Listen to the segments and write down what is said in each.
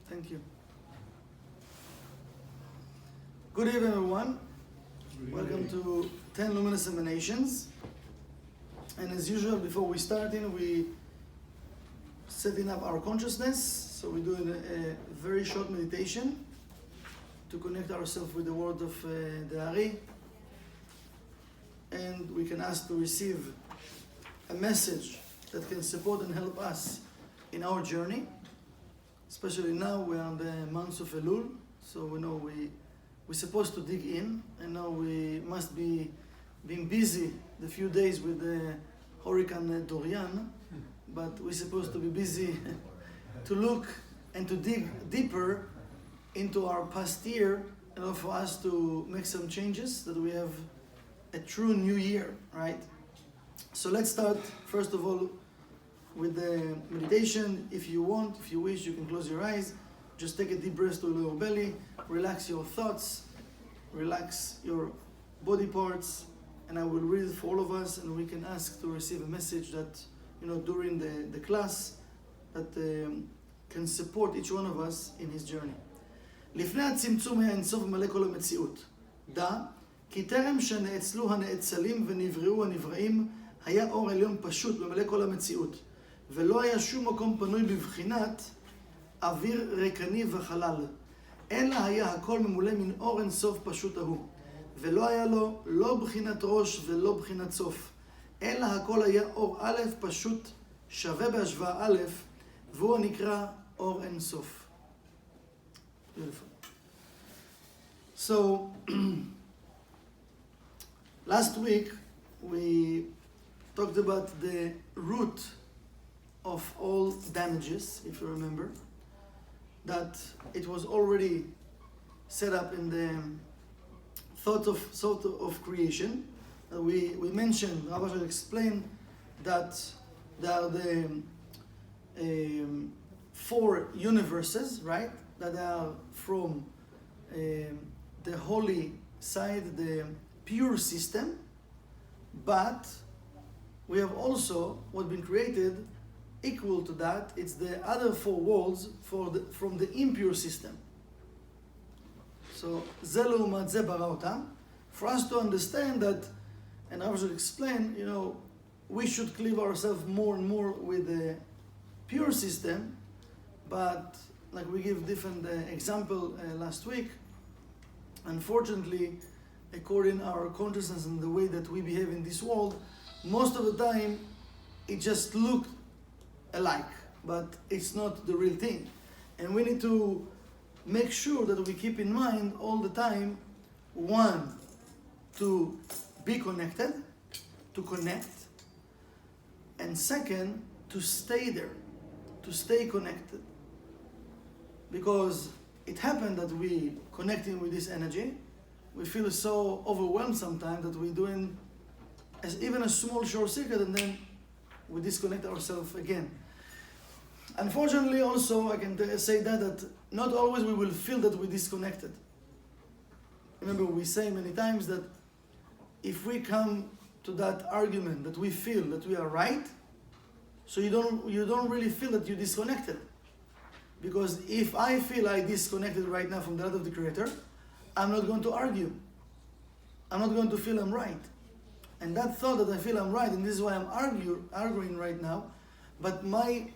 Thank you. Good evening, everyone. Welcome to 10 Luminous Emanations. And as usual, before we start we setting up our consciousness. So we're doing a very short meditation to connect ourselves with the word of the Ari. And we can ask to receive a message that can support and help us in our journey. Especially now we're on the month of Elul, so we know we're supposed to dig in, and now we must be being busy the few days with the Hurricane Dorian, but we're supposed to be busy to look and to dig deeper into our past year, in order for us to make some changes, that we have a true new year, right? So let's start, first of all, with the meditation. If you want, if you wish, you can close your eyes. Just take a deep breath to your belly. Relax your thoughts. Relax your body parts. And I will read it for all of us, and we can ask to receive a message that, during the class, that can support each one of us in his journey. לפני הצמצום האינסוף מלא כל המציאות. דע, כי טרם שנאצלו הנאצלים ונבראו הנבראים, היה אור עליון פשוט במלא כל המציאות. ולא היה שום מקום פנוי בבחינת אוויר ריקני וחלל. אלא היה הכל ממולא מן אור אין סוף פשוט ההוא. ולא היה לו לא בחינת ראש ולא בחינת סוף. אלא הכל היה אור א' פשוט שווה בהשוואה א', והוא הנקרא אור אין סוף. Beautiful. So, last week we talked about the root of all damages, if you remember, that it was already set up in the thought of creation. We mentioned, Rabbi Ashleg explained that there are the 4 universes, right? That are from the holy side, the pure system, but we have also what's been created equal to that. It's the other 4 worlds from the impure system. So, זה לעומת זה ברא אותם. For us to understand that, and I should explain, we should cleave ourselves more and more with the pure system, but like we give different example last week, unfortunately, according to our consciousness and the way that we behave in this world, most of the time it just looks alike, but it's not the real thing. And we need to make sure that we keep in mind all the time, 1, to be connected, to connect, and 2nd, to stay there, to stay connected. Because it happened that we connecting with this energy, we feel so overwhelmed sometimes that we're doing even a small short circuit, and then we disconnect ourselves again. Unfortunately, also, I can say that not always we will feel that we're disconnected. Remember, we say many times that if we come to that argument that we feel that we are right, so you don't really feel that you're disconnected. Because if I feel I disconnected right now from the light of the Creator, I'm not going to argue. I'm not going to feel I'm right. And that thought that I feel I'm right, and this is why I'm arguing right now, but my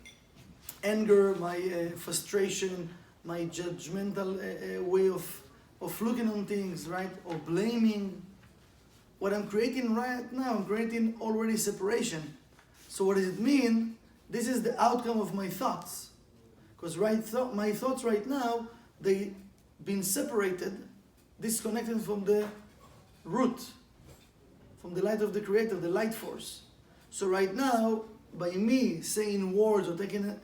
anger, my frustration, my judgmental way of looking on things, right, or blaming, what I'm creating right now, I'm creating already separation. So what does it mean? This is the outcome of my thoughts. Because my thoughts right now, they've been separated, disconnected from the root, from the light of the Creator, the light force. So right now, by me saying words or taking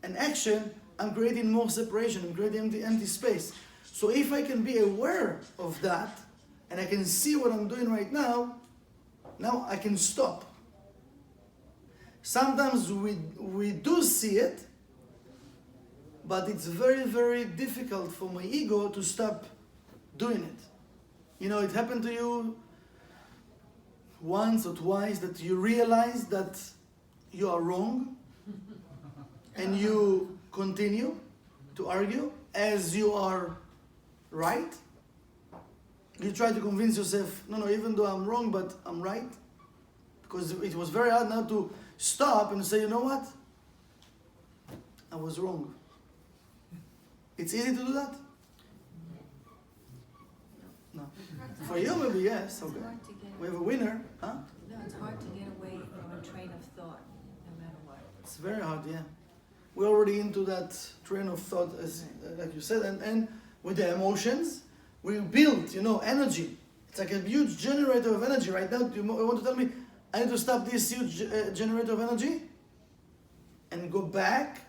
an action, I'm creating more separation, I'm creating empty space. So if I can be aware of that, and I can see what I'm doing right now I can stop. Sometimes we do see it, but it's very, very difficult for my ego to stop doing it. It happened to you once or twice that you realize that you are wrong and you continue, to argue as you are right. You try to convince yourself, no, even though I'm wrong, but I'm right. Because it was very hard now to stop and say, you know what? I was wrong. It's easy to do that? No. For you, maybe yes. Okay. We have a winner, huh? No, it's hard to get away from a train of thought, no matter what. It's very hard, yeah. We're already into that train of thought, as like you said, and with the emotions, we build, energy. It's like a huge generator of energy. Right now, you want to tell me, I need to stop this huge generator of energy and go back,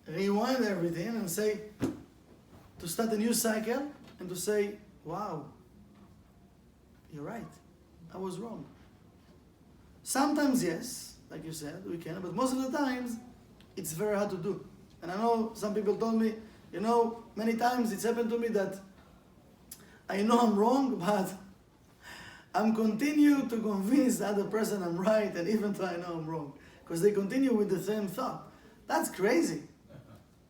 rewind everything and say, to start a new cycle and to say, wow, you're right, I was wrong. Sometimes, yes, like you said, we can, but most of the times, it's very hard to do. And I know some people told me, many times it's happened to me that I know I'm wrong, but I'm continue to convince the other person I'm right, and even though I know I'm wrong. Because they continue with the same thought. That's crazy.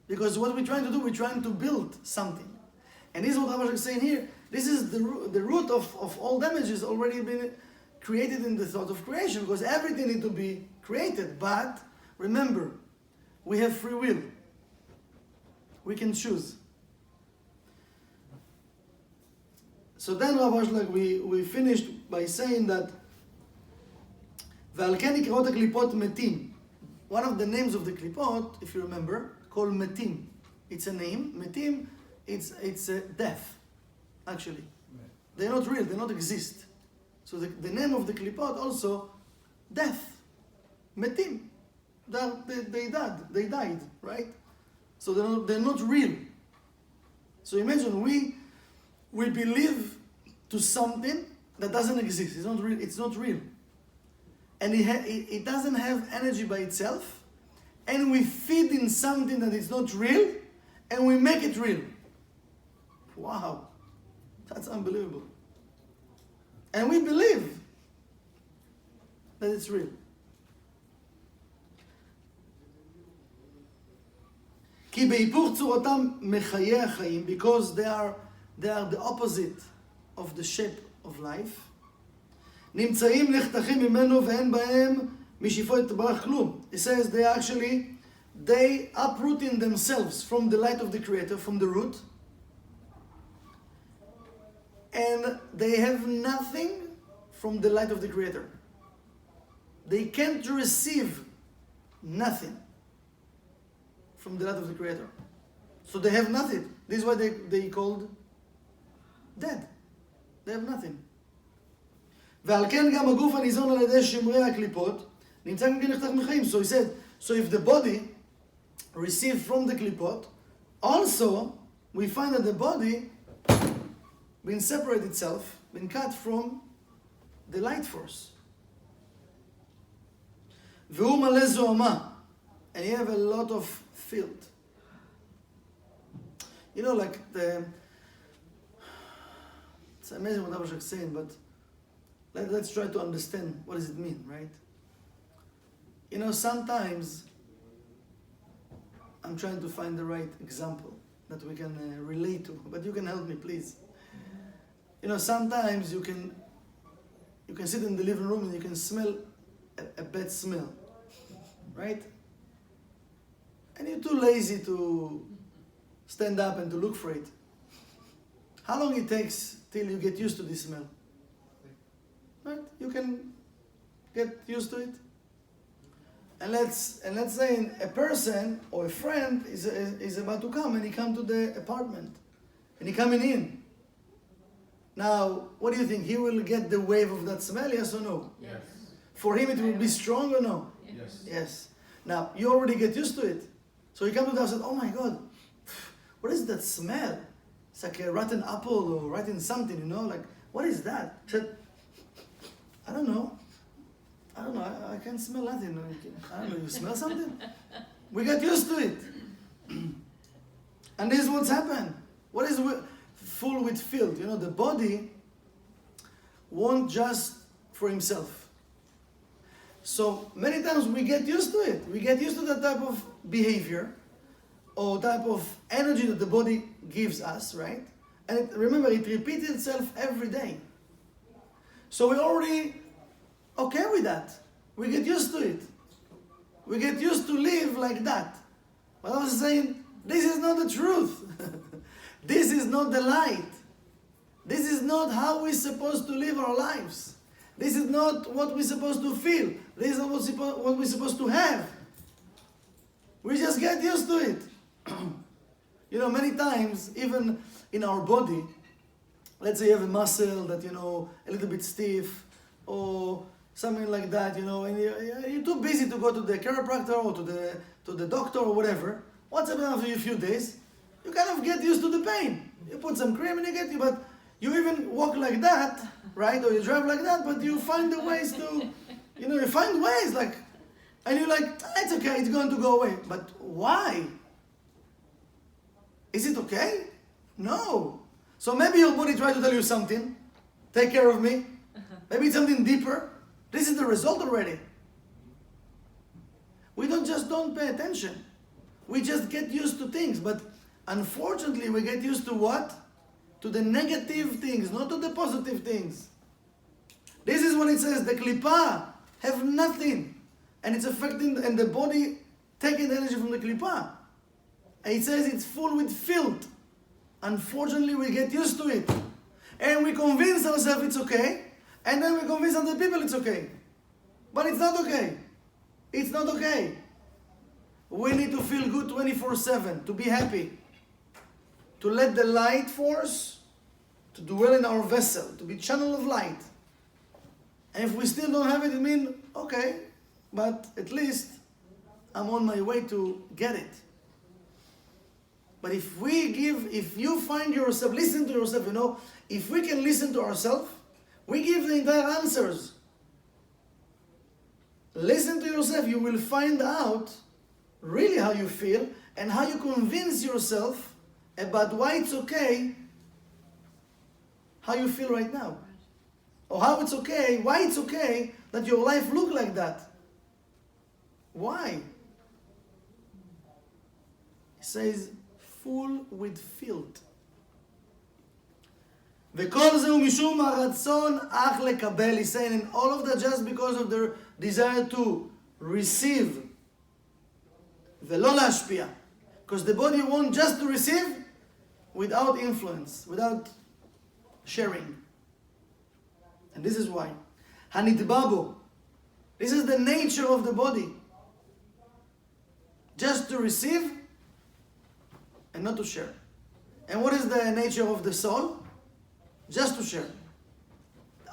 Because what we're trying to do, we're trying to build something. And this is what I was saying here. This is the root of all damages already been created in the thought of creation. Because everything needs to be created. But remember, we have free will. We can choose. So then, Rav Ashlag, we finished by saying that ועל כן נקראות הקליפות מתים. One of the names of the klipot, if you remember, called metim. It's a name. Metim, it's a death, actually. They're not real. They don't exist. So the name of the klipot also, death. Metim. They died, right? So they're not real. So imagine we believe to something that doesn't exist. It's not real. And it doesn't have energy by itself. And we feed in something that is not real, and we make it real. Wow. That's unbelievable. And we believe that it's real. כי בהיפוך צורתם מחיי החיים, because they are the opposite of the shape of life, נמצאים נחתכים ממנו ואין בהם משאיפו יתברך כלום. It says they uproot in themselves from the light of the Creator, from the root, and they have nothing from the light of the Creator. They can't receive nothing from the light of the Creator. So they have nothing. This is why they called dead. They have nothing. ועל כן גם הגוף הניזון על ידי שמרי הקליפות נמצא גם כן נחתך מחיים. So he said, so if the body received from the klipot, also we find that the body been separate itself, been cut from the light force. והוא מלא זוהמה, and you have a lot of filth. Like it's amazing what I was saying, but let's try to understand what does it mean, right? Sometimes I'm trying to find the right example that we can relate to, but you can help me, please. Sometimes you can sit in the living room and you can smell a bad smell, right? And you're too lazy to stand up and to look for it. How long it takes till you get used to this smell? Right? You can get used to it. And let's say a person or a friend is about to come, and he come to the apartment, and he coming in. Now, what do you think? He will get the wave of that smell, yes or no? Yes. For him, it will be strong or no? Yes. Yes. Now, you already get used to it. So he come to the house and said, oh my God, what is that smell? It's like a rotten apple or rotten something, like, what is that? He said, I don't know, I can't smell nothing. I don't know, you smell something? We got used to it. And this is what's happened. What is full with filth? The body won't just for himself. So many times we get used to it. We get used to that type of behavior. or type of energy that the body gives us, right? And remember, it repeats itself every day. So we're already okay with that. We get used to it. We get used to live like that. But I was saying, this is not the truth. This is not the light. This is not how we're supposed to live our lives. This is not what we're supposed to feel. This is not what we're supposed to have. We just get used to it. You know, many times, even in our body, let's say you have a muscle that, you know, a little bit stiff, or something like that, you know, and you're too busy to go to the chiropractor or to the doctor or whatever. What's happening after a few days? You kind of get used to the pain. You put some cream and you get you, but you even walk like that, right? Or you drive like that, but you find the ways to, you know, you find ways like, and you're like, it's okay, it's going to go away. But why? Is it okay? No. So maybe your body tried to tell you something. Take care of me. Maybe it's something deeper. This is the result already. We don't pay attention. We just get used to things. But unfortunately, we get used to what? To the negative things, not to the positive things. This is what it says. The klipa have nothing. And it's affecting, and the body taking the energy from the klipa. And it says it's full with filth. Unfortunately, we get used to it. And we convince ourselves it's okay. And then we convince other people it's okay. But it's not okay. It's not okay. We need to feel good 24/7, to be happy. To let the light force to dwell in our vessel, to be channel of light. And if we still don't have it, it means, okay, but at least I'm on my way to get it. But if you find yourself, listen to yourself, you know, if we can listen to ourselves, we give the entire answers. Listen to yourself, you will find out really how you feel and how you convince yourself about why it's okay, how you feel right now. Or how it's okay, why it's okay that your life look like that. Why? He says, full with filth. וכל זה הוא משום הרצון אך לקבל, he's saying, and all of that just because of their desire to receive ולא להשפיע. Because the body wants just to receive without influence, without sharing. And this is why. הנטבע בו. This is the nature of the body. Just to receive and not to share. And what is the nature of the soul? Just to share.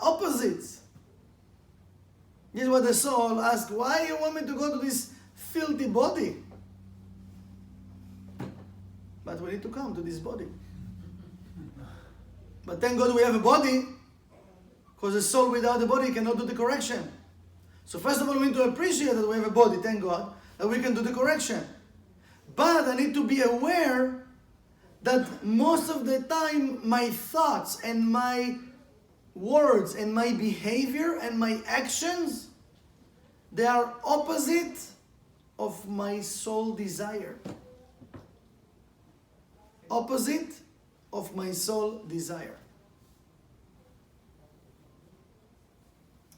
Opposites. This is what the soul asks, why you want me to go to this filthy body? But we need to come to this body. But thank God we have a body, because the soul without the body cannot do the correction. So first of all, we need to appreciate that we have a body, thank God, that we can do the correction. But I need to be aware that most of the time my thoughts and my words and my behavior and my actions, they are opposite of my soul desire. Opposite of my soul desire.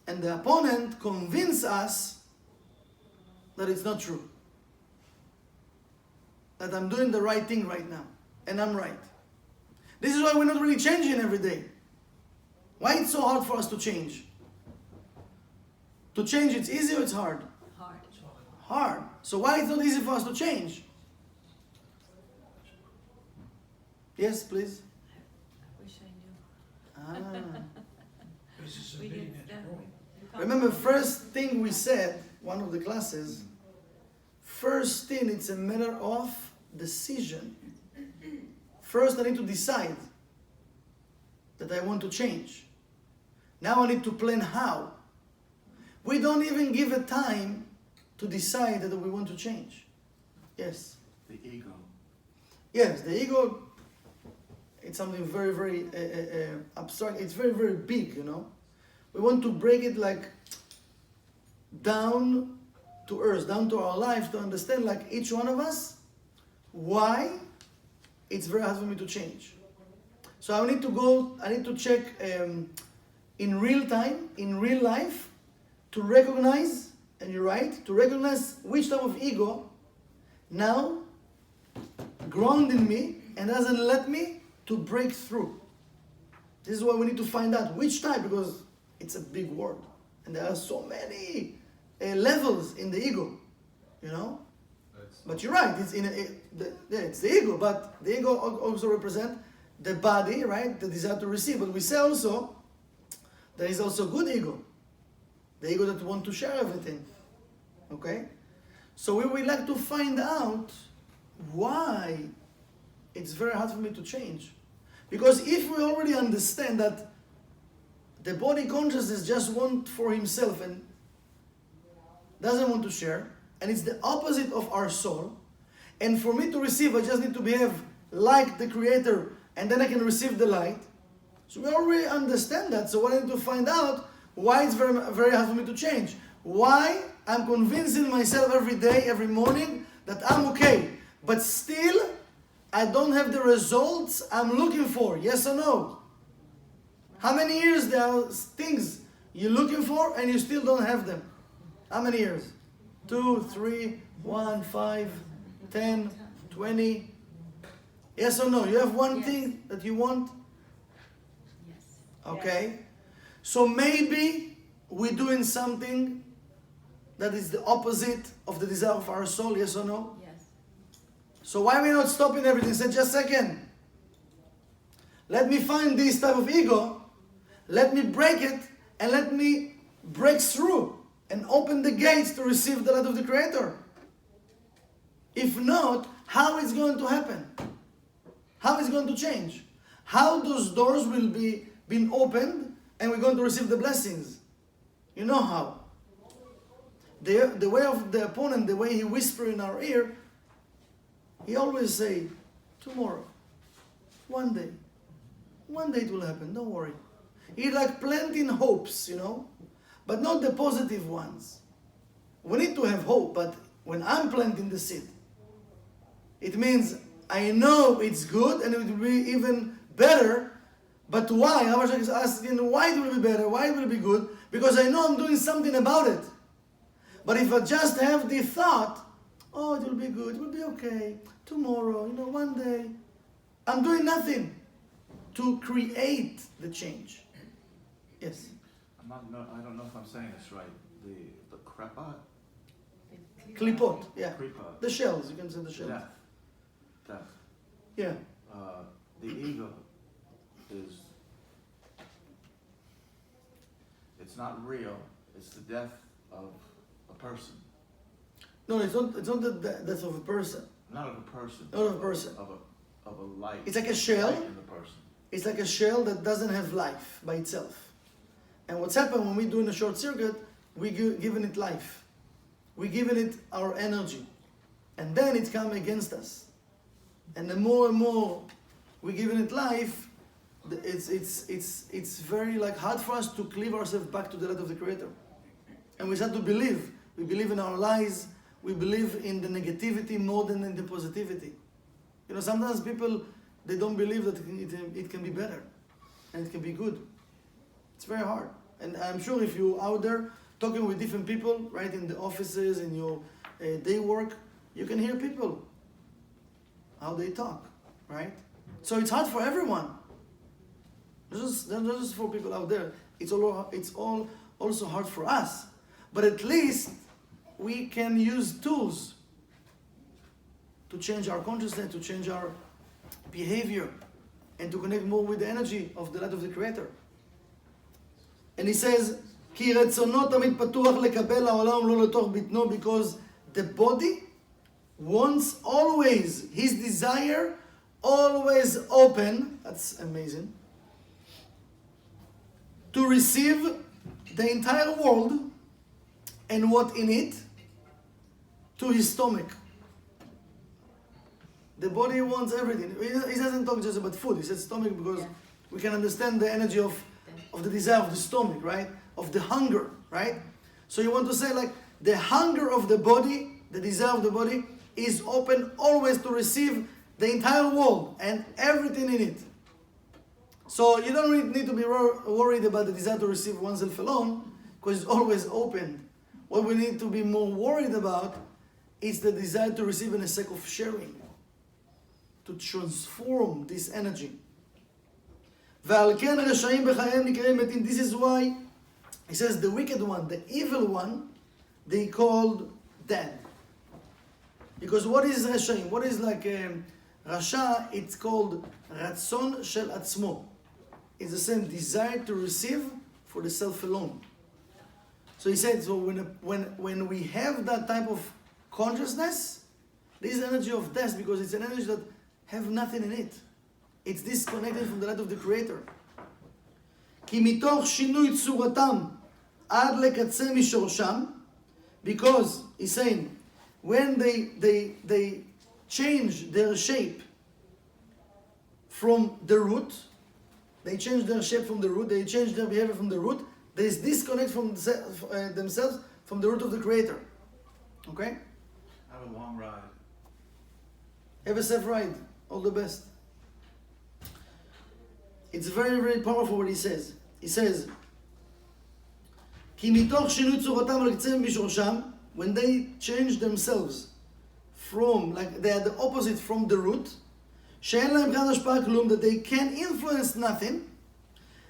And the opponent convinces us that it's not true. That I'm doing the right thing right now. And I'm right. This is why we're not really changing every day. Why it's so hard for us to change? To change, it's easy or it's hard? Hard. Hard. So why it's not easy for us to change? Yes, please. I wish I knew. This is We being get at home. Remember, first thing we said, one of the classes, first thing, it's a matter of decision. First, I need to decide that I want to change. Now I need to plan how. We don't even give a time to decide that we want to change. Yes? The ego. Yes, the ego, it's something very, very abstract. It's very, very big, you know. We want to break it like down to earth, down to our life, to understand like each one of us, why it's very hard for me to change. So I need to check in real time, in real life, to recognize, and you're right, to recognize which type of ego now grounding me and doesn't let me to break through. This is why we need to find out which type, because it's a big word. And there are so many levels in the ego, you know? But you're right, it's the ego, but the ego also represents the body, right? The desire to receive. But we say also, there is also good ego. The ego that wants to share everything. Okay? So we would like to find out why it's very hard for me to change. Because if we already understand that the body consciousness just wants for himself and doesn't want to share, and it's the opposite of our soul, and for me to receive, I just need to behave like the Creator, and then I can receive the light. So we already understand that. So I need to find out why it's very, very hard for me to change. Why I'm convincing myself every day, every morning, that I'm okay. But still, I don't have the results I'm looking for. Yes or no? How many years there are things you're looking for and you still don't have them? How many years? 2, 3, 1, 5, 10, 20. Yes or no? You have one Yes. thing that you want? Yes. Okay. So maybe we're doing something that is the opposite of the desire of our soul. Yes or no? Yes. So why are we not stopping everything? Say, just a second. Let me find this type of ego. Let me break it and let me break through and open the gates to receive the light of the Creator. If not, how is it going to happen? How is it going to change? How those doors will be being opened and we're going to receive the blessings? You know how? The way of the opponent, the way he whispers in our ear, he always say, tomorrow, one day it will happen, don't worry. He like planting hopes, you know, but not the positive ones. We need to have hope, but when I'm planting the seed, it means I know it's good and it will be even better, but why? Abraham is asking why it will be better, why it will be good, because I know I'm doing something about it. But if I just have the thought, oh, it will be good, it will be okay, tomorrow, you know, one day, I'm doing nothing to create the change. Yes. I don't know if I'm saying this right. The krepa, Klipot, yeah. krepa, The shells, you can say the shells. death. Yeah. The ego is, it's not real. It's the death of a person. No, it's not the death of a person. Not of a person. Not of a person. Of a light. It's like a shell. Light in the person. It's like a shell that doesn't have life by itself. And what's happened when we do in a short circuit, we giving it life. We giving it our energy. And then it comes against us. And the more and more we giving it life, it's very like hard for us to cleave ourselves back to the light of the Creator. And we start to believe. We believe in our lies. We believe in the negativity more than in the positivity. You know, sometimes people, they don't believe that it can be better. And it can be good. It's very hard. And I'm sure if you're out there talking with different people, right, in the offices, in your day work, you can hear people, how they talk, right? So it's hard for everyone. Not just for people out there. It's all also hard for us. But at least we can use tools to change our consciousness, to change our behavior, and to connect more with the energy of the light of the Creator. And he says, כי רצונו תמיד פתוח לקבל העולם לא לתוך בטנו, because the body wants always, his desire always open, that's amazing, to receive the entire world and what in it to his stomach. The body wants everything. He doesn't talk just about food, he says stomach because we can understand the energy of the desire of the stomach, right? Of the hunger, right? So you want to say like the hunger of the body, the desire of the body, is open always to receive the entire world and everything in it. So you don't really need to be worried about the desire to receive oneself alone, because it's always open. What we need to be more worried about is the desire to receive in the sake of sharing, to transform this energy. ועל כן רשעים בחייהם נקראים מתים. This is why he says the wicked one, the evil one, they called dead. Because what is רשעים? What is like רשע? It's called רצון של עצמו. It's the same desire to receive for the self alone. So he said, so when we have that type of consciousness, this energy of death, because it's an energy that have nothing in it. It's disconnected from the light of the Creator. כי מתוך שינוי צורתם עד לקצה משורשם, because he's saying, when they change their shape from the root, they change their shape from the root, they change their behavior from the root, there is disconnect from themselves from the root of the Creator. Okay? Have a long ride. Have a safe ride. All the best. It's very, very powerful what he says. He says, כי מתוך שינוי צורתם על קצה משורשם, when they change themselves from, like they are the opposite from the root, שאין להם כאן השפעה כלום, that they can influence nothing,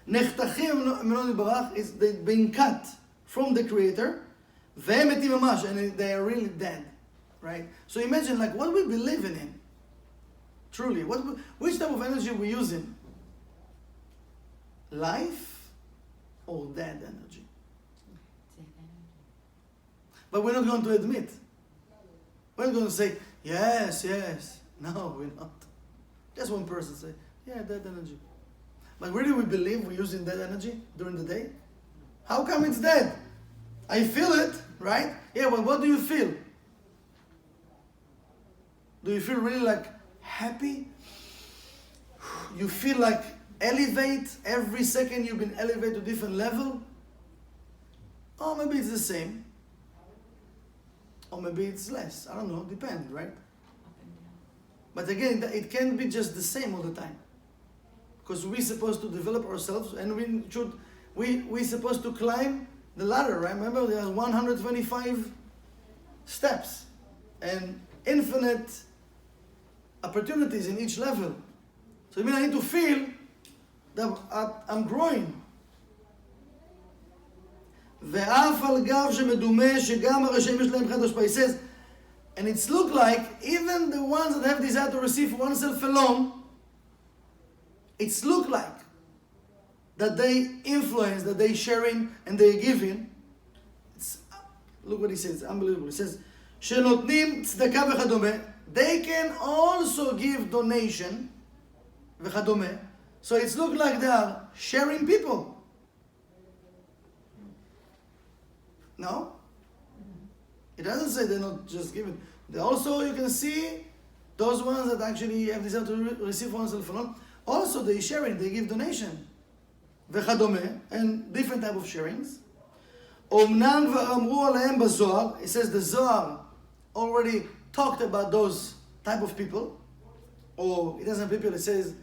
נחתכים ממנו יתברך, they've been cut from the Creator, והם מתים ממש, and they are really dead. Right? So imagine like what we believe in. Truly, which type of energy we using? Life or dead energy? But we're not going to admit. We're not going to say, yes, yes. No, we're not. Just one person say, yeah, dead energy. But really we believe we're using dead energy during the day? How come it's dead? I feel it, right? Yeah, but what do you feel? Do you feel really like happy? You feel like elevate every second you've been elevated to a different level? Or maybe it's the same. Or maybe it's less. I don't know, depends, right? But again, it can't be just the same all the time. Because we're supposed to develop ourselves and we're supposed to climb the ladder, right? Remember, there are 125 steps and infinite opportunities in each level. So I mean, I need to feel that I'm growing. ואף על גב שמדומה שגם הרשעים יש להם חד השפעה. He says, and it's look like even the ones that have desire to receive oneself alone, it's look like that they influence, that they sharing and they giving. Look what he says, unbelievable. He says, שנותנים צדקה וכדומה, they can also give donation וכדומה. So it's look like they are sharing people. No? It doesn't say they're not just giving. They also, you can see those ones that actually have desire to receive oneself alone. Also, they sharing, they give donation. וכדומה, and different type of sharings. אומנם כבר אמרו עליהם בזוהר, it says the Zohar already talked about those type of people. Or it doesn't people, it says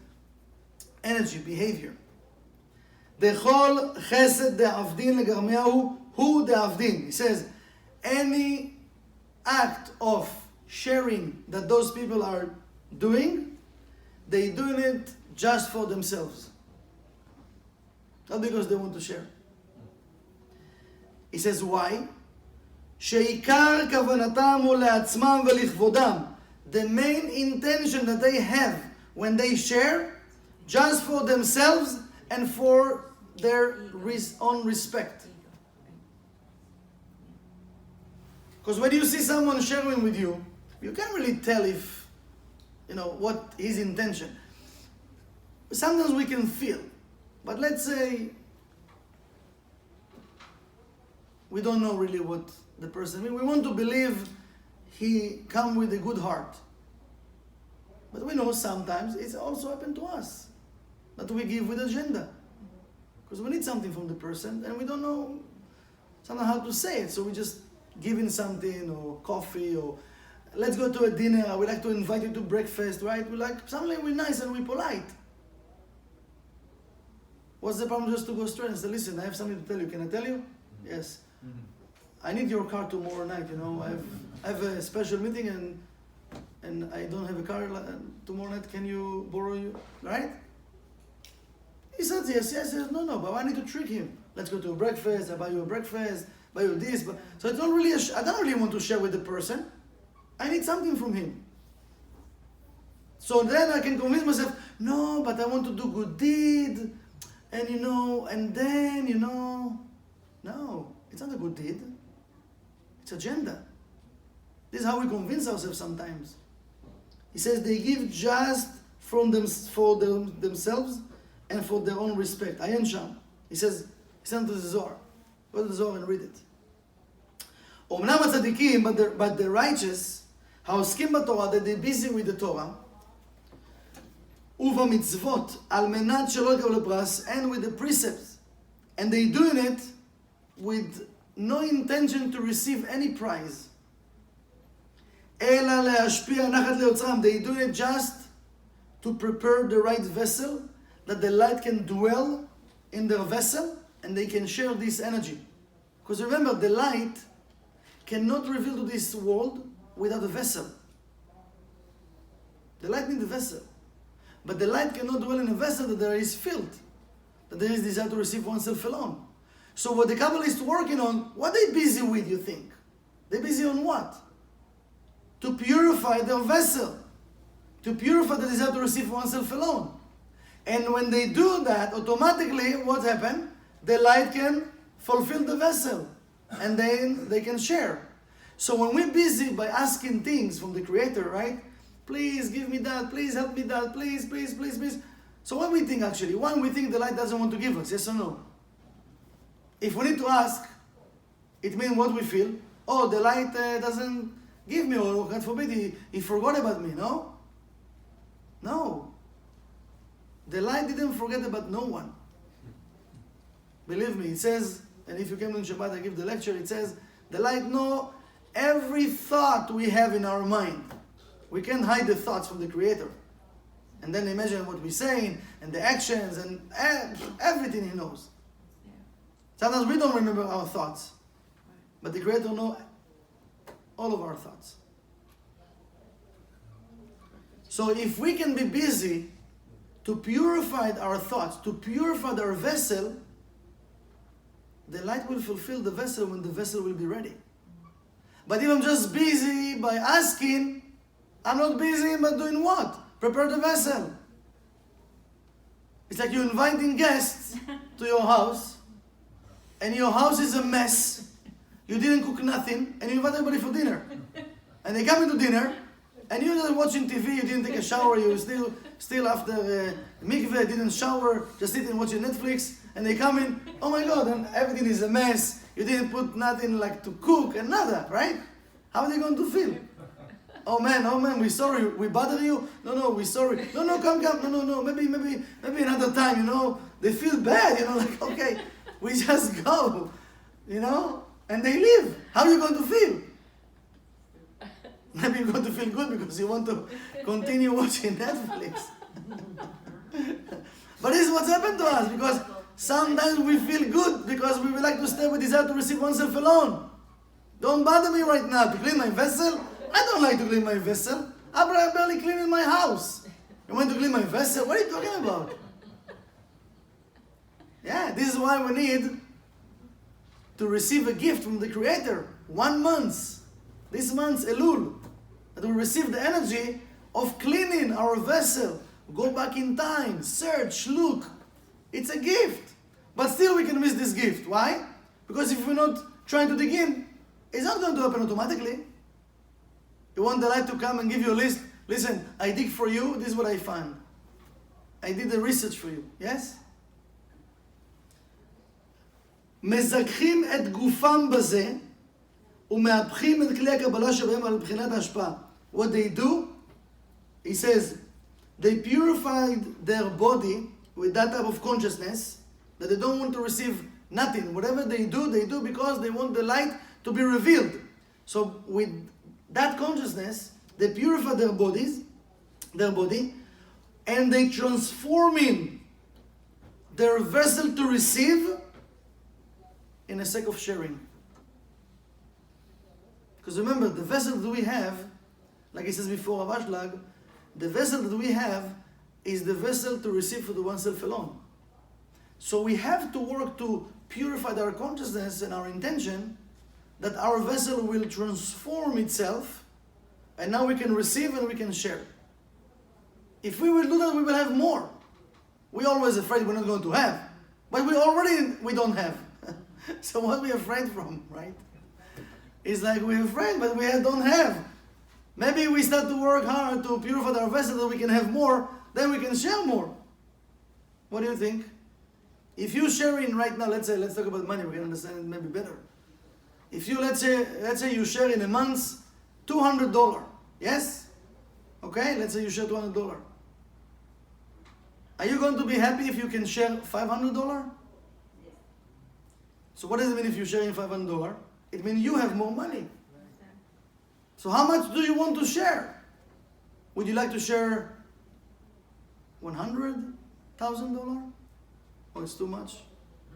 energy, behavior. דכל חסד דעבדין לגרמיהו הוא דעבדין. He says, any act of sharing that those people are doing, they doing it just for themselves. Not because they want to share. He says, why? שעיקר כוונתם הוא לעצמם ולכבודם. The main intention that they have when they share, just for themselves and for their own respect. Because when you see someone sharing with you, you can't really tell if, what his intention. Sometimes we can feel. But let's say we don't know really what the person means. We want to believe he come with a good heart. But we know sometimes it's also happened to us that we give with agenda. Because we need something from the person and we don't know somehow how to say it. So we just give in something or coffee or let's go to a dinner, I would like to invite you to breakfast, right? We like, something we're nice and we're polite. What's the problem just to go straight and say, listen, I have something to tell you. Can I tell you? Yes. I need your car tomorrow night, you know. I have a special meeting and I don't have a car tomorrow night. Can you borrow you? Right? He says yes, no, but I need to trick him. Let's go to a breakfast, I buy you a breakfast, buy you this. So it's not really I don't really want to share with the person. I need something from him. So then I can convince myself, no, but I want to do good deed. And and then, no, it's not a good deed. It's agenda. This is how we convince ourselves sometimes. He says they give just for themselves and for their own respect. Ayin Sham. He says, send to the Zohar. Go to the Zohar and read it. Omnam tzadikim, but the righteous, העוסקים בתורה, that they're busy with the Torah, ובמצוות, על מנת שלא יקבלו לפרס, and with the precepts, and they're doing it with no intention to receive any prize. אלא להשפיע נחת ליוצרם, they're doing it just to prepare the right vessel, that the light can dwell in their vessel, and they can share this energy. Because remember, the light cannot reveal to this world without a vessel. The light needs a vessel. But the light cannot dwell in a vessel that there is filled, that there is desire to receive oneself alone. So what the Kabbalists working on, what are they busy with, you think? They're busy on what? To purify their vessel. To purify the desire to receive oneself alone. And when they do that, automatically, what happens? The light can fulfill the vessel. And then they can share. So when we're busy by asking things from the Creator, right? Please give me that, please help me that, please, please, please, please. So what we think actually? One, we think the light doesn't want to give us, yes or no? If we need to ask, it means what we feel. Oh, the light doesn't give me, or God forbid, he forgot about me, no? No. The light didn't forget about no one. Believe me, it says, and if you came on Shabbat, I give the lecture, it says, the light knows every thought we have in our mind. We can't hide the thoughts from the Creator. And then imagine what we're saying, and the actions, and everything He knows. Sometimes we don't remember our thoughts. But the Creator knows all of our thoughts. So if we can be busy to purify our thoughts, to purify our vessel, the light will fulfill the vessel when the vessel will be ready. But if I'm just busy by asking, I'm not busy but doing what? Prepare the vessel. It's like you're inviting guests to your house, and your house is a mess. You didn't cook nothing, and you invite everybody for dinner. And they come into dinner, and you're just watching TV, you didn't take a shower, you still after mikveh, didn't shower, just sitting watching Netflix, and they come in, oh my God, and everything is a mess. You didn't put nothing like to cook and nada, right? How are they going to feel? Oh man, we're sorry, we bother you? No, we're sorry. No, come, no, maybe another time, They feel bad, like, okay, we just go, and they leave. How are you going to feel? Maybe you're going to feel good because you want to continue watching Netflix. But this is what's happened to us, because sometimes we feel good because we would like to stay with desire to receive oneself alone. Don't bother me right now to clean my vessel. I don't like to clean my vessel. I'm barely cleaning my house. You want to clean my vessel? What are you talking about? Yeah, this is why we need to receive a gift from the Creator. 1 month. This month's Elul. That we receive the energy of cleaning our vessel. Go back in time. Search. Look. It's a gift. But still we can miss this gift. Why? Because if we're not trying to dig in, it's not going to happen automatically. You want the light to come and give you a list. Listen, I dig for you. This is what I found. I did the research for you. Yes? מזכחים את גופם בזה ומהפכים את כלי הקבלה שבהם על בחינת ההשפעה. What they do, he says, they purified their body with that type of consciousness that they don't want to receive nothing. Whatever they do because they want the light to be revealed. So with that consciousness, they purify their body, and they transforming their vessel to receive in a sake of sharing. Because remember, the vessel that we have, like he says before of Ashlag, the vessel that we have is the vessel to receive for the oneself alone. So we have to work to purify our consciousness and our intention that our vessel will transform itself, and now we can receive and we can share. If we will do that, we will have more. We're always afraid we're not going to have, but we don't have. So what are we afraid from, right? It's like we're afraid, but we don't have. Maybe we start to work hard to purify our vessel that we can have more, then we can share more. What do you think? If you sharing right now, let's talk about money, we can understand it maybe better. If you, let's say you share in a month $200, yes? Okay, let's say you share $200. Are you going to be happy if you can share $500? So what does it mean if you're sharing $500? It means you have more money. So how much do you want to share? Would you like to share $100,000? Oh, it's too much?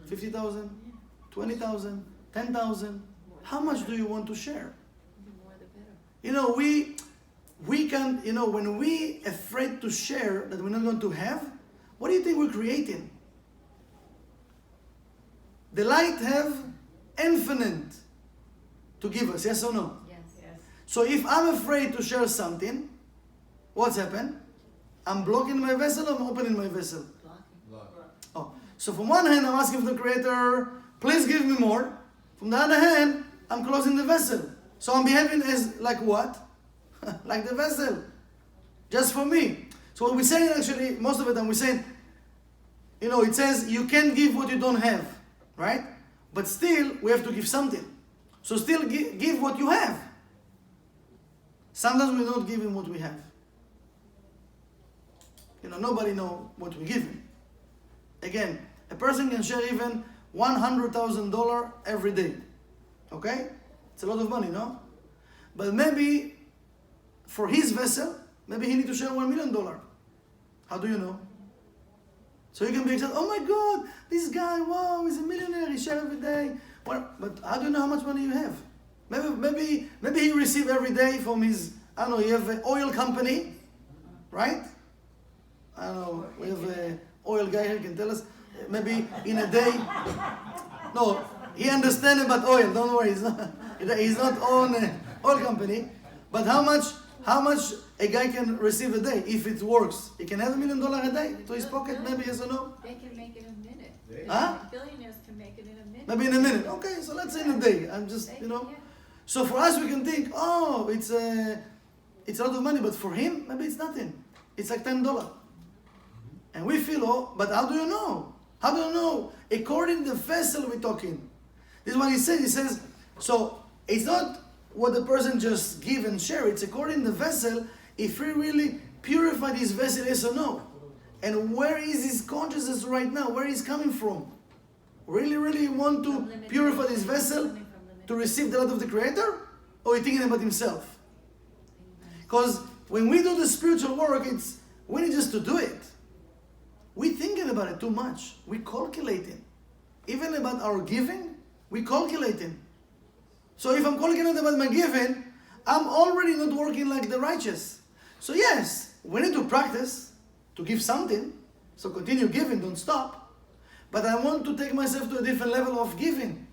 50,000? 20,000? 10,000? How much do you want to share? The more the better. You know, we can, you know, when we afraid to share that we're not going to have, what do you think we're creating? The light have infinite to give us, yes or no? Yes. Yes. So if I'm afraid to share something, what's happened? I'm blocking my vessel or I'm opening my vessel? Blocking. Oh, so from one hand I'm asking the Creator, please give me more. From the other hand, I'm closing the vessel. So I'm behaving as like what? Like the vessel. Just for me. So what we're saying actually, most of the time we're saying, you know, it says you can't give what you don't have, right? But still, we have to give something. So still give what you have. Sometimes we're not giving what we have. You know, nobody knows what we're giving. Again, a person can share even $100,000 every day. Okay? It's a lot of money, no? But maybe for his vessel, maybe he needs to share $1 million. How do you know? So you can be excited, oh my God, this guy, wow, he's a millionaire, he shares every day. Well, but how do you know how much money you have? Maybe he receives every day from his, I don't know, you have an oil company, right? I don't know, we have an oil guy here, can tell us. Maybe in a day, no, he understands about oil, don't worry, he's not on an oil company. But how much a guy can receive a day if it works? He can have $1 million a day to his pocket, maybe, yes or no? They can make it in a minute. Huh? Billionaires can make it in a minute. Maybe in a minute. Okay, so let's say in a day. I'm just, you know. Yeah. So for us, we can think, oh, it's a lot of money, but for him, maybe it's nothing. It's like $10. And we feel, oh, but how do you know? How do you know? According to the vessel we're talking. This is what he says. He says, so it's not what the person just give and share. It's according to the vessel, if we really purify this vessel, yes or no. And where is his consciousness right now? Where is coming from? Really want to purify this vessel to receive the light of the Creator? Or he thinking about himself? Because when we do the spiritual work, we need just to do it. We're thinking about it too much. We're calculating. Even about our giving, we're calculating. So if I'm calculating about my giving, I'm already not working like the righteous. So yes, we need to practice to give something. So continue giving, don't stop. But I want to take myself to a different level of giving.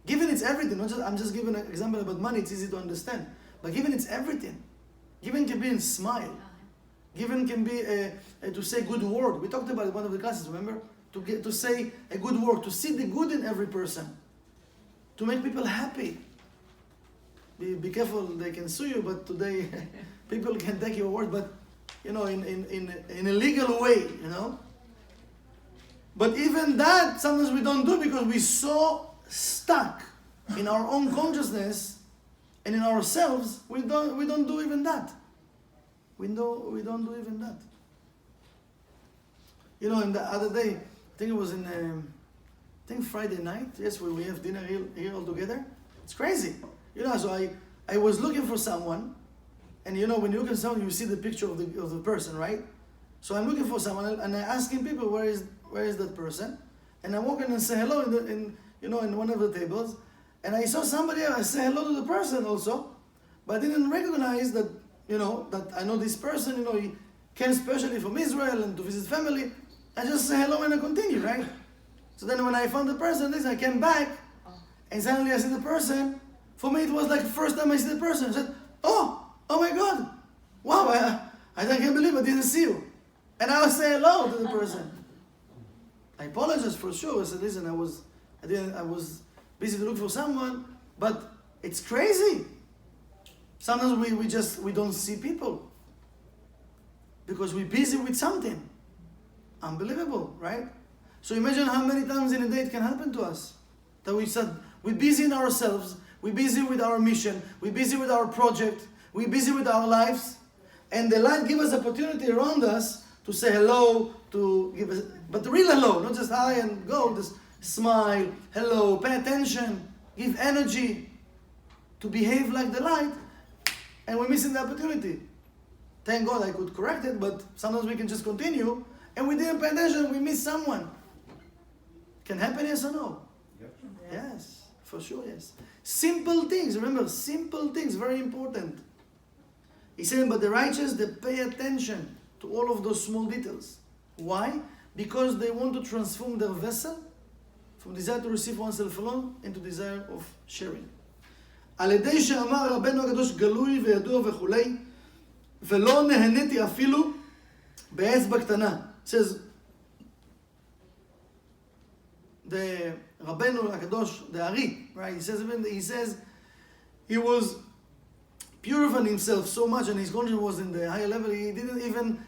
Giving is everything. I'm just giving an example about money. It's easy to understand. But giving is everything. Giving can be a smile. Giving can be to say good word. We talked about it in one of the classes, remember? To say a good word, to see the good in every person. To make people happy. Be careful, they can sue you, but today people can take your word, but you know, in a legal way, you know. But even that, sometimes we don't do because we're so stuck in our own consciousness and in ourselves, we don't do even that. We don't do even that. You know, in the other day, I think it was Friday night, yes, when we have dinner here all together. It's crazy. You know, so I was looking for someone, and you know, when you look at someone, you see the picture of the person, right? So I'm looking for someone, and I'm asking people, where is that person? And I walk in and say hello in one of the tables, and I saw somebody else. I say hello to the person also, but I didn't recognize that, that I know this person. He came specially from Israel and to visit family. I just say hello and I continue, right? So then when I found the person, I came back, and suddenly I see the person. For me, it was like the first time I see the person. I said, oh my God, wow, I can't believe I didn't see you. And I was saying hello to the person. I apologize for sure. I said, listen, I was busy to look for someone, but it's crazy. Sometimes we don't see people because we're busy with something. Unbelievable, right? So imagine how many times in a day it can happen to us. That we said, we're busy in ourselves, we're busy with our mission, we're busy with our project, we're busy with our lives, and the light gives us opportunity around us to say hello, to give us, but the real hello, not just hi and go, just smile, hello, pay attention, give energy, to behave like the light, and we're missing the opportunity. Thank God I could correct it, but sometimes we can just continue, and we didn't pay attention, we miss someone. Can happen, yes or no? Yep. Yes, for sure, yes. Simple things, remember, simple things, very important. He said, but the righteous, they pay attention to all of those small details. Why? Because they want to transform their vessel from desire to receive oneself alone into desire of sharing. על ידי שאמר רבנו הקדוש גלוי וידוע וכולי, ולא נהניתי אפילו באצבע קטנה. says, the Rabbeinu HaKadosh, the Ari, right? He says he was purifying himself so much, and his conscience was in the higher level. He didn't even,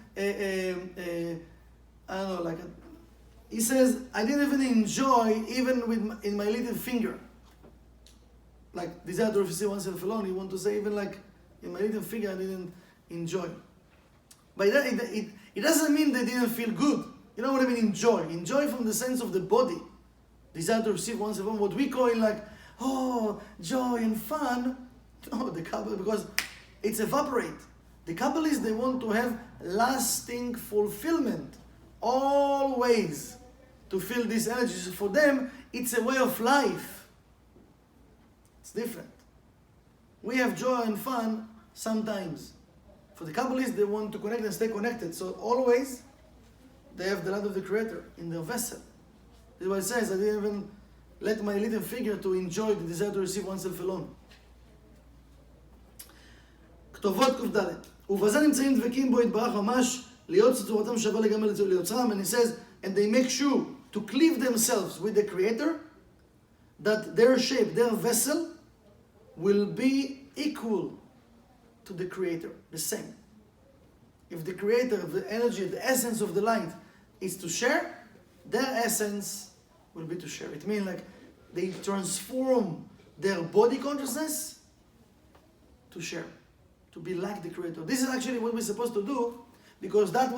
he says, I didn't even enjoy even in my little finger. Like desire to receive oneself alone. He want to say even like in my little finger I didn't enjoy. But it doesn't mean they didn't feel good. You know what I mean? Enjoy. Enjoy from the sense of the body. Desire to receive oneself alone. What we call it like, joy and fun. No, the Kabbalah, because it's evaporate. The Kabbalists, they want to have lasting fulfillment. Always to feel this energy. So for them, it's a way of life. It's different. We have joy and fun sometimes. For the Kabbalists, they want to connect and stay connected. So always, they have the light of the Creator in their vessel. This is what it says, I didn't even let my little figure to enjoy the desire to receive oneself alone. כתובות ק"ד ובזה נמצאים דבקים בו יתברך ממש להיות צורתם שווה לגמרי ליוצרם, and he says, and they make sure to cleave themselves with the Creator, that their shape, their vessel, will be equal to the Creator, the same. If the Creator, the energy, the essence of the light is to share, their essence will be to share. It means like they transform their body consciousness to share, to be like the Creator. This is actually what we're supposed to do, because that's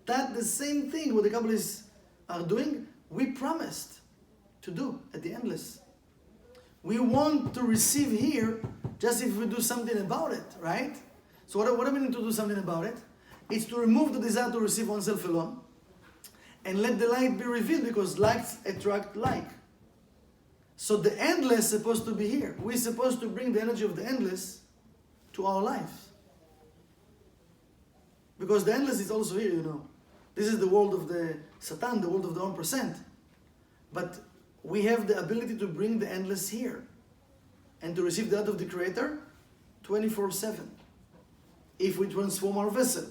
the same thing what the Kabbalists are doing, we promised to do at the endless. We want to receive here just if we do something about it, right? So what do we need to do something about it? It's to remove the desire to receive oneself alone and let the light be revealed, because lights attract like. So the endless is supposed to be here. We're supposed to bring the energy of the endless to our lives. Because the endless is also here, you know. This is the world of the Satan, the world of the 1%. But we have the ability to bring the endless here and to receive the light of the Creator 24/7 if we transform our vessel.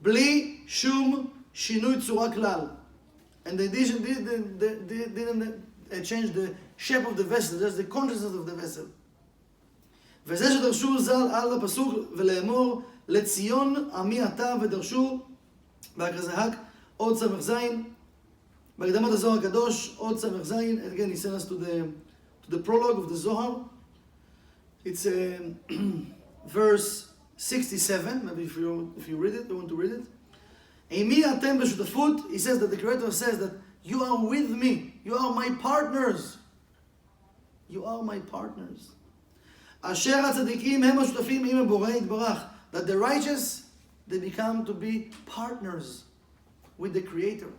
בלי שום שינוי צורה כלל. And they didn't change the shape of the vessel, just the consciousness of the vessel. וזה שדרשו ז"ל על הפסוק ולאמור לציון עמי אתה ודרשו בהקרזהק עוד ס"ז בהקדמת הזוהר הקדוש עוד ס"ז. Again, he sent us to the prologue of the Zohar. It's verse 67. Maybe if you read it, you want to read it. עמי אתם בשותפות. He says that the Creator says that you are with me. You are my partners. You are my partners. אשר הצדיקים הם השותפים עם הבורא יתברך. That the righteous, they become to be partners with the Creator.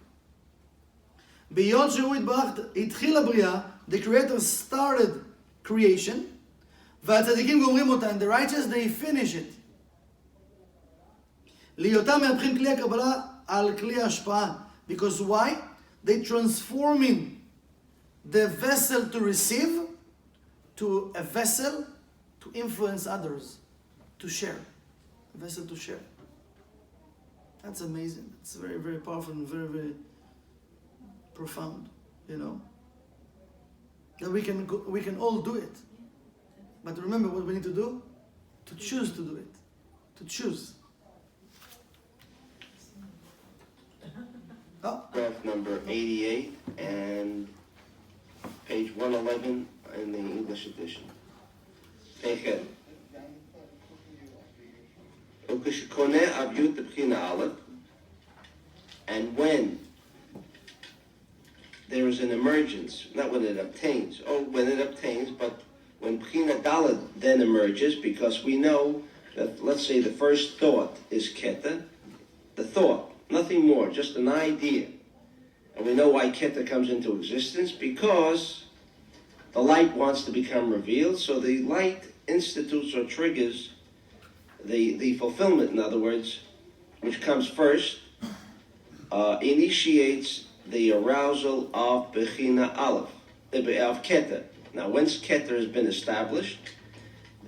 בהיות שהוא יתברך התחיל הבריאה, the Creator started creation, והצדיקים גומרים אותה, and the righteous, they finish it. להיותם מהפכים כלי הקבלה על כלי ההשפעה. Because why? They transforming the vessel to receive to a vessel to influence others, to share. A vessel to share. That's amazing. It's very, very powerful and very, very profound, you know. That we can all do it. But remember what we need to do? To choose to do it. To choose. Oh. Paragraph number 88 and page 111 in the English edition. Peichen. Ukishkone abyut b'china aleph, and when there is an emergence, not when it obtains, but when b'china dalet then emerges, because we know that, let's say, the first thought is keta, the thought, nothing more, just an idea. And we know why keta comes into existence, because the light wants to become revealed, so the light institutes or triggers the fulfillment, in other words, which comes first, initiates the arousal of Bechina Aleph, of Keter. Now, once Keter has been established,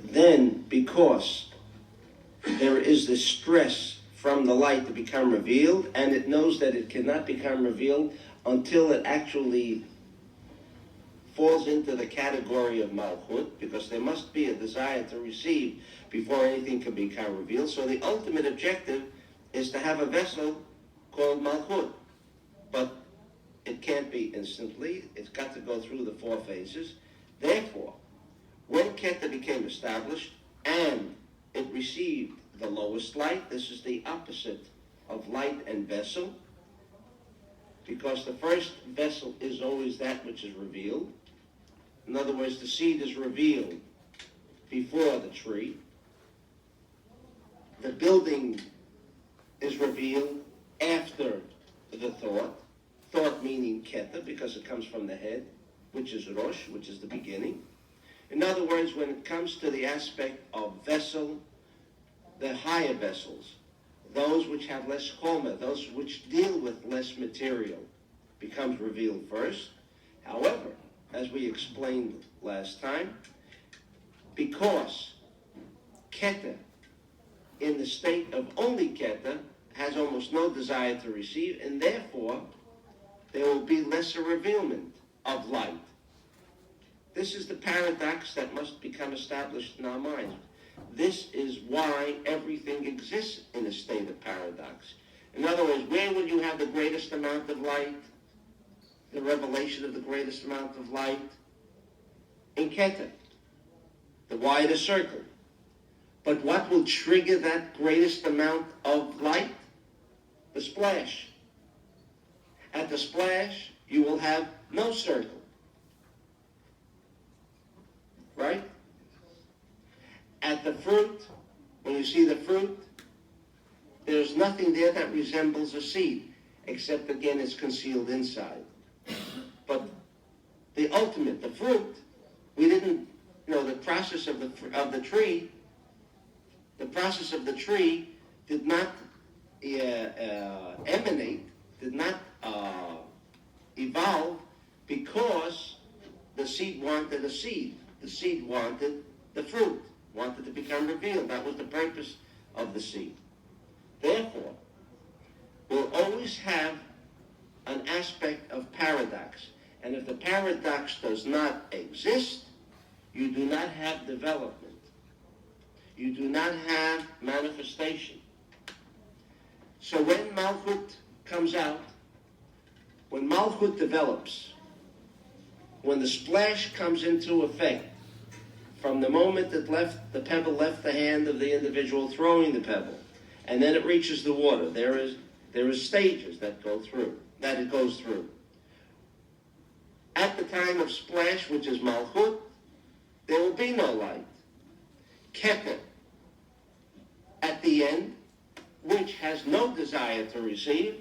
then because there is this stress from the light to become revealed, and it knows that it cannot become revealed until it actually falls into the category of Malchut, because there must be a desire to receive before anything can become revealed. So the ultimate objective is to have a vessel called Malchut. But it can't be instantly. It's got to go through the 4 phases. Therefore, when Keter became established and it received the lowest light, this is the opposite of light and vessel, because the first vessel is always that which is revealed. In other words, the seed is revealed before the tree. The building is revealed after the thought. Thought meaning Keter, because it comes from the head, which is Rosh, which is the beginning. In other words, when it comes to the aspect of vessel, the higher vessels, those which have less choma, those which deal with less material, becomes revealed first. However, as we explained last time, because Keter, in the state of only Keter, has almost no desire to receive, and therefore there will be lesser revealment of light. This is the paradox that must become established in our minds. This is why everything exists in a state of paradox. In other words, where will you have the greatest amount of light? The revelation of the greatest amount of light? In Keter, the wider circle. But what will trigger that greatest amount of light? The splash. At the splash, you will have no circle. Right? At the fruit, when you see the fruit, there's nothing there that resembles a seed, except again it's concealed inside. But the ultimate, the fruit, we didn't, the process of the tree, the process of the tree did not emanate, did not evolve, because the seed wanted a seed. The seed wanted the fruit, wanted to become revealed. That was the purpose of the seed. Therefore, we'll always have an aspect of paradox. And if the paradox does not exist, you do not have development. You do not have manifestation. So when Malchut comes out, when Malchut develops, when the splash comes into effect, from the moment that the pebble left the hand of the individual throwing the pebble, and then it reaches the water, there is stages that it goes through. At the time of splash, which is Malchut, there will be no light. Keter at the end, which has no desire to receive.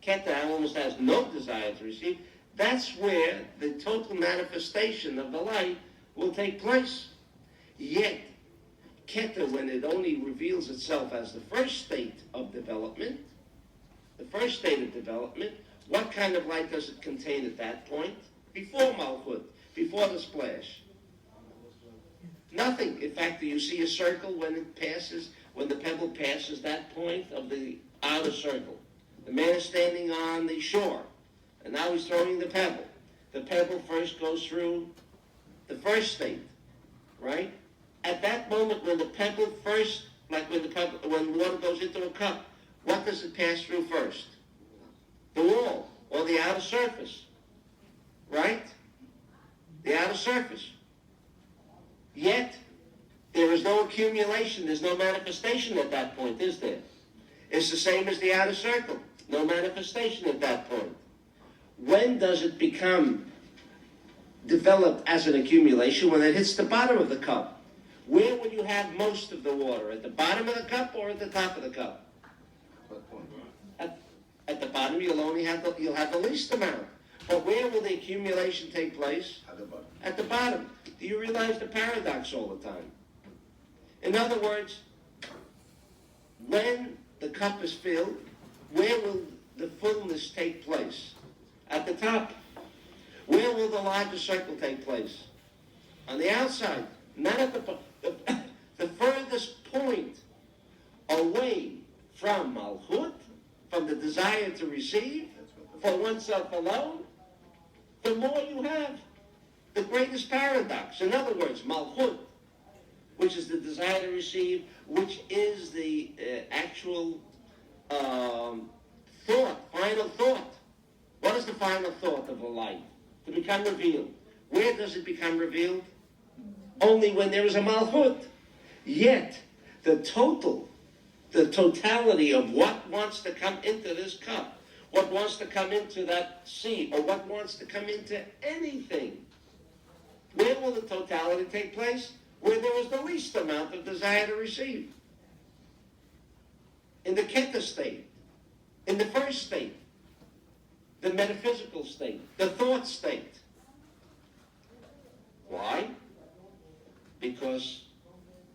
Keter almost has no desire to receive. That's where the total manifestation of the light will take place. Yet, Keter, when it only reveals itself as the first state of development, what kind of light does it contain at that point? Before Malchut, before the splash. Nothing. In fact, do you see a circle when the pebble passes that point of the outer circle? The man is standing on the shore, and now he's throwing the pebble. The pebble first goes through the first state, right? At that moment, when the pebble first, like when water goes into a cup, what does it pass through first? The wall, or the outer surface, right? The outer surface. Yet, there is no accumulation, there's no manifestation at that point, is there? It's the same as the outer circle. No manifestation at that point. When does it become developed as an accumulation? When it hits the bottom of the cup. Where will you have most of the water? At the bottom of the cup or at the top of the cup? At the bottom you'll have the least amount. But where will the accumulation take place? At the bottom. At the bottom. Do you realize the paradox all the time? In other words, when the cup is filled, where will the fullness take place? At the top. Where will the larger circle take place? On the outside. Not at the furthest point away from Malchut, from the desire to receive, for oneself alone, the more you have. The greatest paradox. In other words, Malchut, which is the desire to receive, which is the actual final thought. What is the final thought of a light? To become revealed. Where does it become revealed? Only when there is a Malchut. Yet, the totality of what wants to come into this cup, what wants to come into that sea, or what wants to come into anything, where will the totality take place? Where there is the least amount of desire to receive. In the Keter state, in the first state, the metaphysical state, the thought state. Why? Because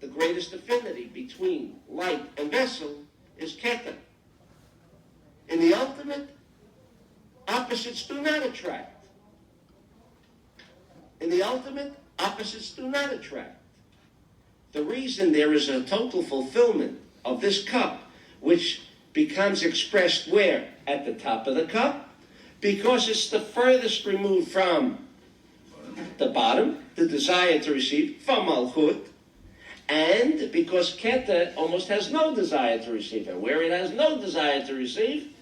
the greatest affinity between light and vessel is Keter. In the ultimate, opposites do not attract. In the ultimate, opposites do not attract. The reason there is a total fulfillment of this cup, which becomes expressed where? At the top of the cup, because it's the furthest removed from the bottom, the desire to receive, from Malchut, and because Keter almost has no desire to receive. And where it has no desire to receive,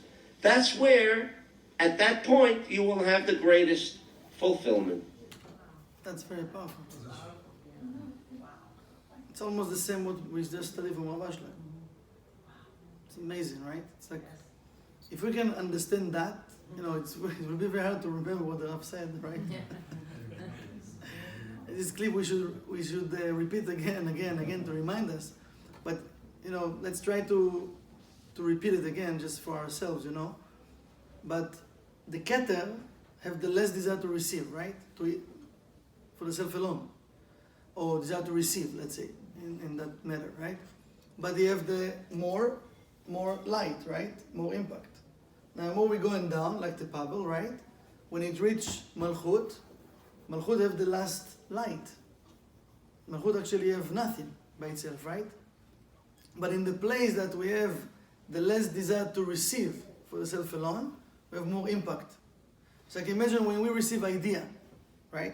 that's where, at that point, you will have the greatest fulfillment. That's very powerful. It's almost the same what we just studied from Ashlag. It's amazing, right? It's like, if we can understand that, it will be very hard to remember what the Rav said, right? This clip we should repeat again to remind us. But let's try to repeat it again just for ourselves, But the Keter have the less desire to receive, right? For the self alone, or desire to receive, let's say, in that matter, right? But they have the more light, right? More impact. Now, more we're going down, like the pebble, right? When it reach Malchut have the last light. Malchut actually have nothing by itself, right? But in the place that we have the less desire to receive for the self alone, we have more impact. So I can imagine when we receive idea, right?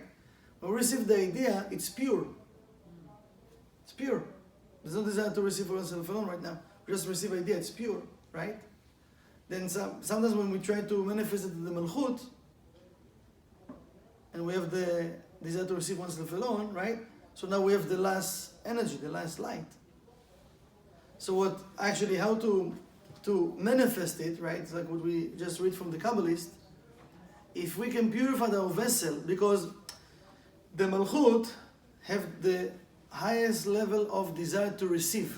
When we receive the idea, it's pure. It's pure. There's no desire to receive for ourselves alone right now. We just receive idea, it's pure, right? Then sometimes when we try to manifest it in the Malchut, and we have the desire to receive oneself alone, right? So now we have the last energy, the last light. So how to manifest it, right? It's like what we just read from the Kabbalist. If we can purify our vessel, because the Malchut have the highest level of desire to receive.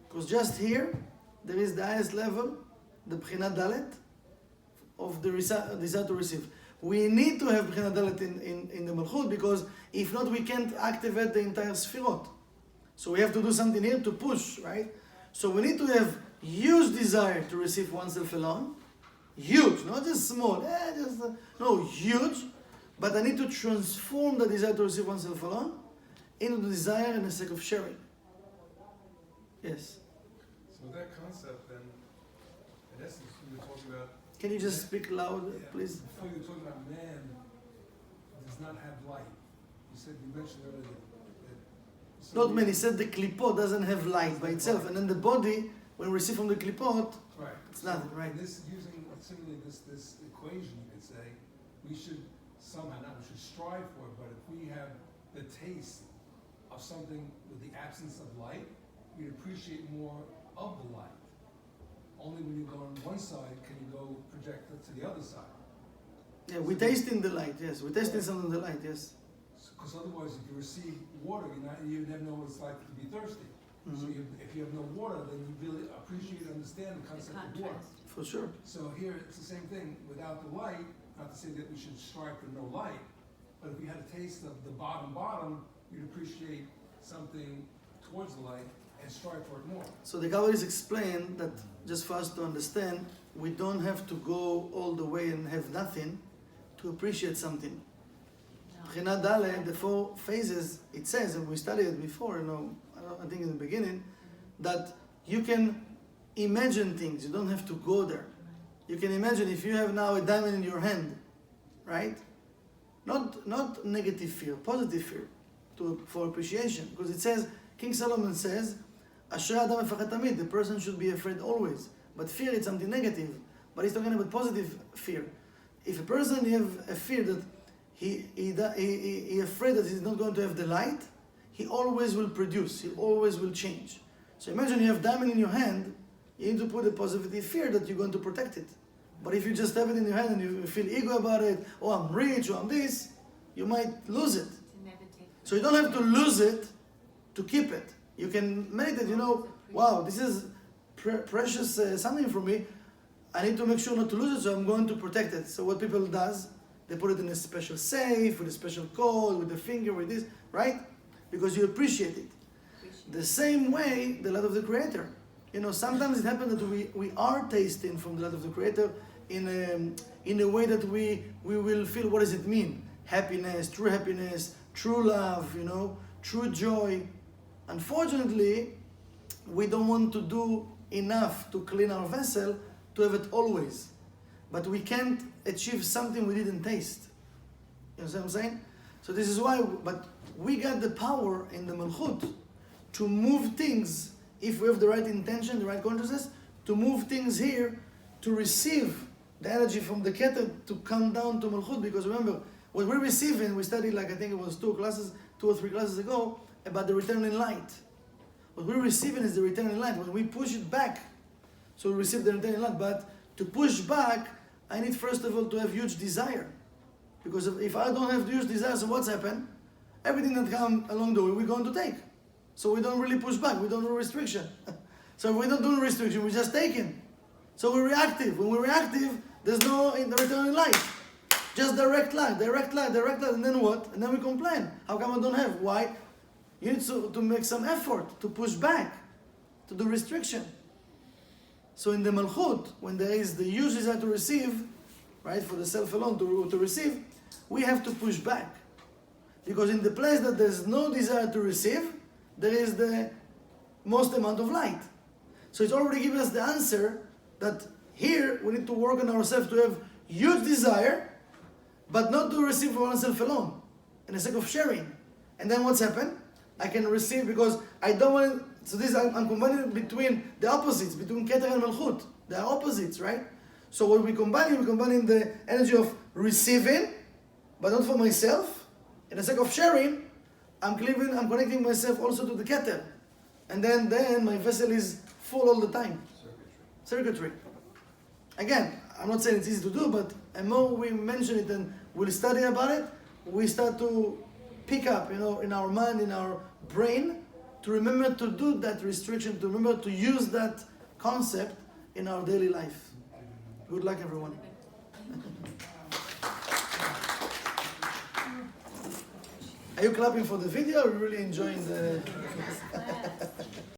Because just here, there is the highest level, the B'china Dalet, of the desire to receive. We need to have B'china Dalet in the Malchut, because if not, we can't activate the entire Sfirot. So we have to do something here to push, right? So we need to have huge desire to receive oneself alone. Huge, not just small. No, huge. But I need to transform the desire to receive oneself alone into the desire and the sake of sharing. Yes. So that concept then, in essence, we were talking about... Can you just speak loud, please? Before you were talking about man does not have light. You mentioned earlier that Not many. He said the klipot doesn't have light by itself. And then the body, when we receive from the klipot, right. It's nothing, right? And this, using similarly this equation, you could say, we should somehow, not we should strive for it, but if we have the taste of something with the absence of light, we appreciate more of the light. Only when you go on one side can you go project it to the other side. yeah, we taste in the light, yes. We taste in some of the light, yes. Because otherwise, if you receive water, you never know what it's like to be thirsty. So if you have no water, then you really appreciate and understand the The concept of water. contrast. For sure. So here, it's the same thing. Without the light, not to say that we should strive for no light, but if we had a taste of the bottom, you'd appreciate something towards the light and strive for it more. So the Kabbalists explain that, just for us to understand, we don't have to go all the way and have nothing to appreciate something. B'china Dalet, the 4 phases, it says, and we studied it before, I think in the beginning, that you can imagine things, you don't have to go there. You can imagine if you have now a diamond in your hand, right? Not negative fear, positive fear, for appreciation. Because it says, King Solomon says, Asher Adam Mefachad Tamid, the person should be afraid always. But fear is something negative. But he's talking about positive fear. If a person have a fear that he afraid that he's not going to have the light, he always will produce, he always will change. So imagine you have diamond in your hand, you need to put a positive fear that you're going to protect it. But if you just have it in your hand and you feel ego about it, oh I'm rich, or I'm this, you might lose it. To never take. So you don't have to lose it to keep it. You can meditate, wow, this is precious something for me. I need to make sure not to lose it, so I'm going to protect it. So what people does, they put it in a special safe, with a special code, with the finger, with this, right? Because you appreciate it. The same way, the light of the Creator. Sometimes it happens that we are tasting from the light of the Creator in a way that we will feel, what does it mean? Happiness, true love, true joy. Unfortunately, we don't want to do enough to clean our vessel to have it always. But we can't achieve something we didn't taste. You know what I'm saying? So this is why, but we got the power in the Malchut to move things, if we have the right intention, the right consciousness, to move things here, to receive the energy from the Keter to come down to Malchut. Because remember, what we're receiving, we studied I think it was 2 or 3 classes ago, about the returning light. What we're receiving is the returning light. When we push it back, so we receive the returning light. But to push back, I need first of all to have huge desire. Because if I don't have huge desire, so what's happened? Everything that comes along the way, we're going to take. So we don't really push back, we don't do restriction. So if we don't do restriction, we're just taking. So we're reactive. When we're reactive, there's no returning light. Just direct light, and then what? And then we complain. How come I don't have? Why? You need to make some effort to push back, to do restriction. So in the Malchut, when there is the huge desire to receive, right, for the self alone to receive, we have to push back. Because in the place that there's no desire to receive, there is the most amount of light. So it's already given us the answer that here we need to work on ourselves to have huge desire, but not to receive for oneself alone, in the sake of sharing. And then what's happened? I can receive because I don't want. So this I'm combining between the opposites, between Keter and Malchut. They are opposites, right? So what we're combining the energy of receiving, but not for myself. In the sake of sharing, I'm connecting myself also to the Keter. And then my vessel is full all the time. Circuitry. Again, I'm not saying it's easy to do, but the more we mention it and we'll study about it, we start to pick up, in our mind, in our brain, to remember to do that restriction, to remember to use that concept in our daily life. Good luck, everyone. Are you clapping for the video or are you really enjoying the...